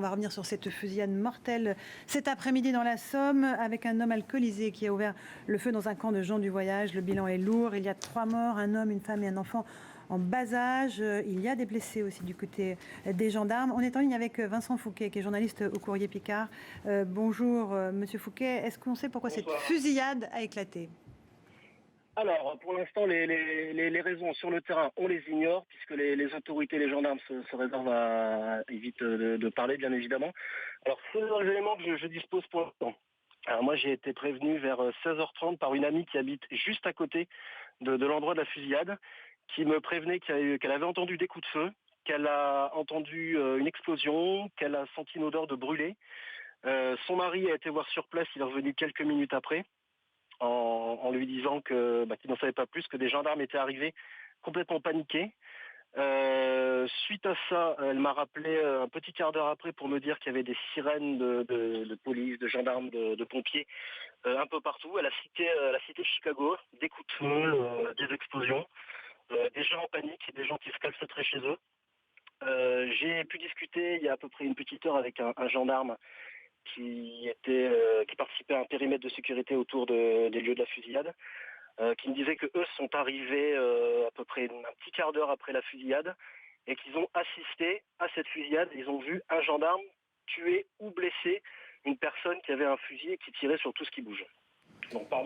va revenir sur cette fusillade mortelle cet après-midi dans la Somme avec un homme alcoolisé qui a ouvert le feu dans un camp de gens du voyage. Le bilan est lourd. Il y a 3 morts, un homme, une femme et un enfant en bas âge. Il y a des blessés aussi du côté des gendarmes. On est en ligne avec Vincent Fouquet, qui est journaliste au Courrier Picard. Bonjour, Monsieur Fouquet. Est-ce qu'on sait pourquoi cette fusillade a éclaté ? Alors, pour l'instant, les raisons sur le terrain, on les ignore, puisque les autorités, les gendarmes se réservent à éviter de parler, bien évidemment. Alors, c'est les éléments que je dispose pour l'instant. Alors moi, j'ai été prévenu vers 16h30 par une amie qui habite juste à côté de l'endroit de la fusillade, qui me prévenait qu'elle avait entendu des coups de feu, qu'elle a entendu une explosion, qu'elle a senti une odeur de brûlé. Son mari a été voir sur place, il est revenu quelques minutes après, en lui disant qu'il n'en savait pas plus, que des gendarmes étaient arrivés complètement paniqués. Suite à ça, elle m'a rappelé un petit quart d'heure après pour me dire qu'il y avait des sirènes de police, de gendarmes, de pompiers un peu partout. Elle a cité Chicago, des coups de feu, des explosions, des gens en panique, des gens qui se calfeutraient chez eux. J'ai pu discuter il y a à peu près une petite heure avec un gendarme qui participait à un périmètre de sécurité autour des lieux de la fusillade, qui me disait que eux sont arrivés à peu près un petit quart d'heure après la fusillade et qu'ils ont assisté à cette fusillade. Ils ont vu un gendarme tuer ou blesser une personne qui avait un fusil et qui tirait sur tout ce qui bouge. Donc quand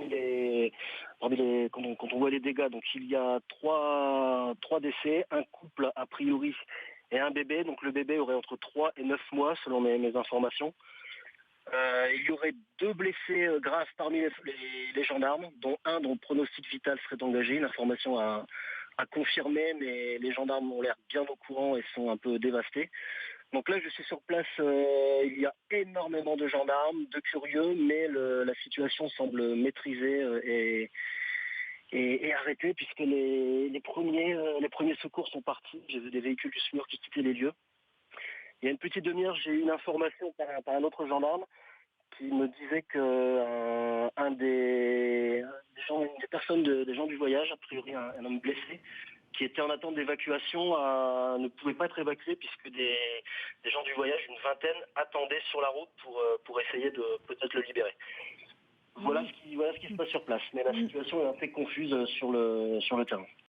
on voit les dégâts, donc il y a trois décès, un couple a priori et un bébé. Donc le bébé aurait entre 3 et 9 mois selon mes informations. Il y aurait 2 blessés graves parmi les gendarmes, dont un dont le pronostic vital serait engagé, une information à confirmer, mais les gendarmes ont l'air bien au courant et sont un peu dévastés. Donc là, je suis sur place, il y a énormément de gendarmes, de curieux, mais la situation semble maîtrisée et arrêtée, puisque les premiers secours sont partis. J'ai vu des véhicules du SMUR qui quittaient les lieux. Il y a une petite demi-heure, j'ai eu une information par un autre gendarme qui me disait que des gens du voyage, a priori un homme blessé, qui était en attente d'évacuation, ne pouvait pas être évacué puisque des gens du voyage, une vingtaine, attendaient sur la route pour essayer de peut-être le libérer. Voilà ce qui se passe sur place. Mais la situation est un peu confuse sur le terrain.